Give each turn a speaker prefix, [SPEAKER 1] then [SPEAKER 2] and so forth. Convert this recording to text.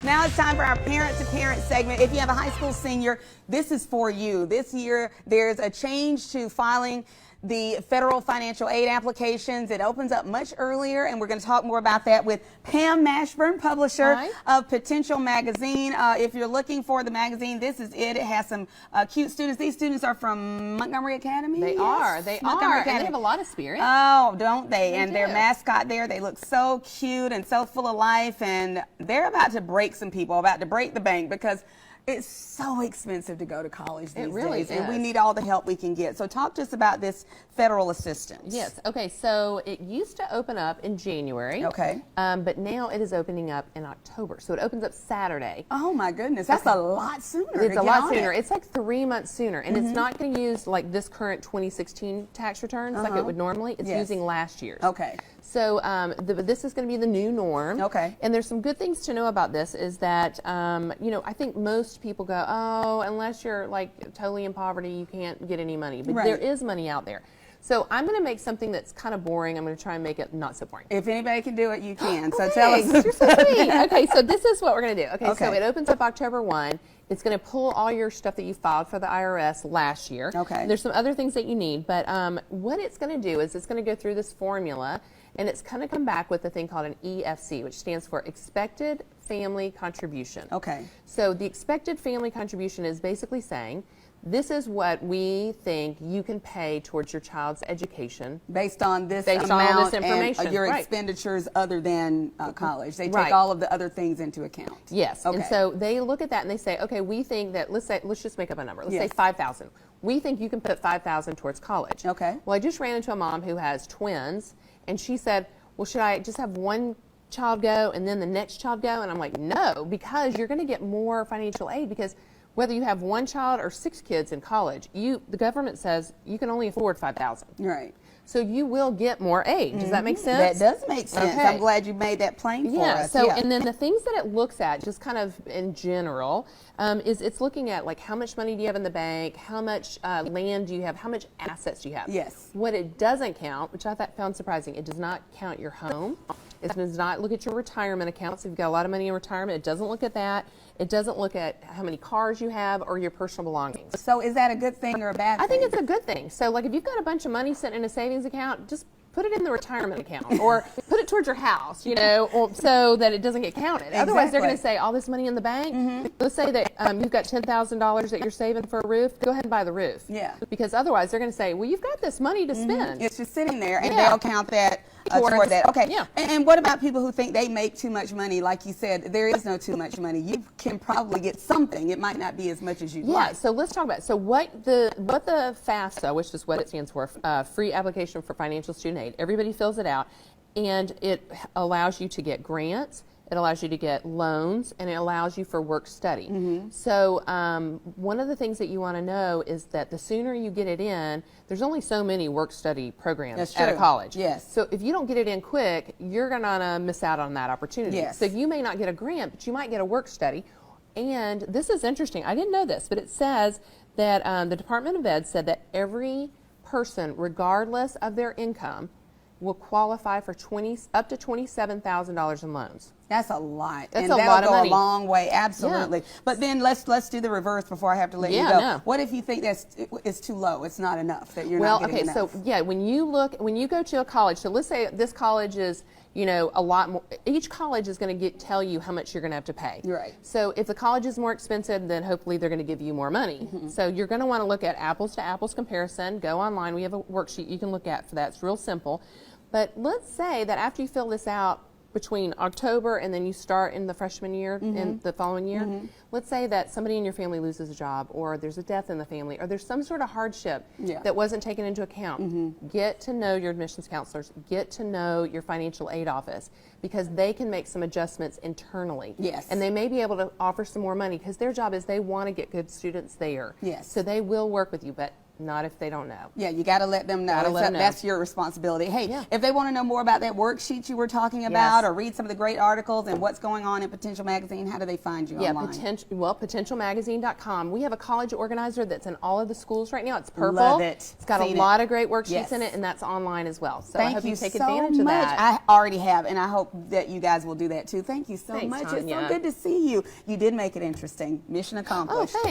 [SPEAKER 1] Now it's time for our parent-to-parent segment. If you have a high school senior, this is for you. This year, there's a change to filing the federal financial aid applications. It opens up much earlier, and we're going to talk more about that with Pam Mashburn, publisher of Potential Magazine. If you're looking for the magazine, this is it. It has some cute students. These students are from Montgomery Academy.
[SPEAKER 2] They are. They are. And they have a lot of spirit.
[SPEAKER 1] Oh, don't they? And their mascot there, they look so cute and so full of life, and they're about to break some people, about to break the bank, because it's so expensive to go to college these days, and we need all the help we can get. So talk to us about this federal assistance.
[SPEAKER 2] Yes. Okay. So it used to open up in January.
[SPEAKER 1] Okay.
[SPEAKER 2] But now it is opening up in October. So it opens up Saturday.
[SPEAKER 1] Oh my goodness, that's a lot sooner.
[SPEAKER 2] It's a lot sooner. It's like 3 months sooner, and it's not going to use like this current 2016 tax returns like it would normally. It's using last year's.
[SPEAKER 1] Okay.
[SPEAKER 2] So this is going to be the new norm.
[SPEAKER 1] Okay.
[SPEAKER 2] And there's some good things to know about this is that, you know, I think most people go, oh, unless you're like totally in poverty, you can't get any money. But there is money out there. So I'm going to make something that's kind of boring. I'm going to try and make it not so boring.
[SPEAKER 1] If anybody can do it, you can. So tell us.
[SPEAKER 2] You're so sweet. Okay, so this is what we're going to do. Okay, so it opens up October 1. It's going to pull all your stuff that you filed for the IRS last year.
[SPEAKER 1] Okay.
[SPEAKER 2] There's some other things that you need, but what it's going to do is it's going to go through this formula, and it's going to come back with a thing called an EFC, which stands for Expected Family Contribution.
[SPEAKER 1] Okay.
[SPEAKER 2] So the Expected Family Contribution is basically saying, this is what we think you can pay towards your child's education.
[SPEAKER 1] Based on this
[SPEAKER 2] amount
[SPEAKER 1] all this
[SPEAKER 2] information.
[SPEAKER 1] And your expenditures other than college. They take all of the other things into account.
[SPEAKER 2] Yes. Okay. And so they look at that and they say, okay, we think that, let's just make up a number. Let's say $5,000. We think you can put $5,000 towards college.
[SPEAKER 1] Okay.
[SPEAKER 2] Well, I just ran into a mom who has twins, and she said, well, should I just have one child go and then the next child go? And I'm like, no, because you're going to get more financial aid, because whether you have one child or 6 kids in college, the government says you can only afford $5,000.
[SPEAKER 1] Right.
[SPEAKER 2] So you will get more aid. Does that make sense?
[SPEAKER 1] That does make sense. Okay. I'm glad you made that plain for us.
[SPEAKER 2] So, and then the things that it looks at, just kind of in general, is it's looking at like how much money do you have in the bank, how much land do you have, how much assets do you have.
[SPEAKER 1] Yes.
[SPEAKER 2] What it doesn't count, which I found surprising, it does not count your home. It does not look at your retirement accounts. If you've got a lot of money in retirement, it doesn't look at that. It doesn't look at how many cars you have or your personal belongings.
[SPEAKER 1] So is that a good thing or a bad thing?
[SPEAKER 2] I think it's a good thing. So like if you've got a bunch of money sitting in a savings account, just put it in the retirement account or put it towards your house, you know, or so that it doesn't get counted. Otherwise, they're going to say all this money in the bank. Let's say that you've got $10,000 that you're saving for a roof. Go ahead and buy the roof.
[SPEAKER 1] Yeah.
[SPEAKER 2] Because otherwise, they're going to say, well, you've got this money to spend.
[SPEAKER 1] It's just sitting there, and they'll count that toward that. Okay.
[SPEAKER 2] Yeah.
[SPEAKER 1] And what about people who think they make too much money? Like you said, there is no too much money. You can probably get something. It might not be as much as you'd like.
[SPEAKER 2] So let's talk about it. So what the FAFSA, which is what it stands for, Free Application for Financial Student Aid, everybody fills it out, and it allows you to get grants, it allows you to get loans, and it allows you for work study. So one of the things that you want to know is that the sooner you get it in, there's only so many work study programs at a college.
[SPEAKER 1] Yes.
[SPEAKER 2] So if you don't get it in quick, you're going to miss out on that opportunity.
[SPEAKER 1] Yes.
[SPEAKER 2] So you may not get a grant, but you might get a work study. And this is interesting. I didn't know this, but it says that the Department of Ed said that every person, regardless of their income, will qualify for up to $27,000 in loans.
[SPEAKER 1] That's a lot.
[SPEAKER 2] That's
[SPEAKER 1] and
[SPEAKER 2] a lot of money.
[SPEAKER 1] That'll go a long way, absolutely. But then let's do the reverse before I have to let you go.
[SPEAKER 2] No.
[SPEAKER 1] What if you think it's too low? It's not enough, that you're not getting enough?
[SPEAKER 2] So when you go to a college, so let's say this college is, you know, a lot more. Each college is going to tell you how much you're going to have to pay.
[SPEAKER 1] Right.
[SPEAKER 2] So if the college is more expensive, then hopefully they're going to give you more money. So you're going to want to look at apples to apples comparison. Go online. We have a worksheet you can look at for that. It's real simple. But let's say that after you fill this out between October and then you start in the freshman year and the following year, let's say that somebody in your family loses a job, or there's a death in the family, or there's some sort of hardship that wasn't taken into account. Get to know your admissions counselors. Get to know your financial aid office, because they can make some adjustments internally.
[SPEAKER 1] Yes.
[SPEAKER 2] And they may be able to offer some more money, because their job is they want to get good students there.
[SPEAKER 1] Yes.
[SPEAKER 2] So they will work with you. But Not if they don't know.
[SPEAKER 1] Yeah, you got to let them know.
[SPEAKER 2] Gotta let them know.
[SPEAKER 1] That's your responsibility. Hey,
[SPEAKER 2] Yeah.
[SPEAKER 1] if they want to know more about that worksheet you were talking about,
[SPEAKER 2] Yes.
[SPEAKER 1] or read some of the great articles and what's going on in Potential Magazine, how do they find you
[SPEAKER 2] Yeah,
[SPEAKER 1] online?
[SPEAKER 2] potentialmagazine.com. We have a college organizer that's in all of the schools right now. It's purple.
[SPEAKER 1] Love it.
[SPEAKER 2] It's got
[SPEAKER 1] Seen
[SPEAKER 2] a
[SPEAKER 1] it.
[SPEAKER 2] lot of great worksheets
[SPEAKER 1] Yes.
[SPEAKER 2] in it, and that's online as well. So I
[SPEAKER 1] Thank
[SPEAKER 2] hope
[SPEAKER 1] you
[SPEAKER 2] you take
[SPEAKER 1] so
[SPEAKER 2] advantage
[SPEAKER 1] much.
[SPEAKER 2] of that.
[SPEAKER 1] I already have, and I hope that you guys will do that too. Thank you so
[SPEAKER 2] Thanks,
[SPEAKER 1] much. It's
[SPEAKER 2] Tanya.
[SPEAKER 1] so good to see you. You did make it interesting. Mission accomplished.
[SPEAKER 2] Oh, thanks.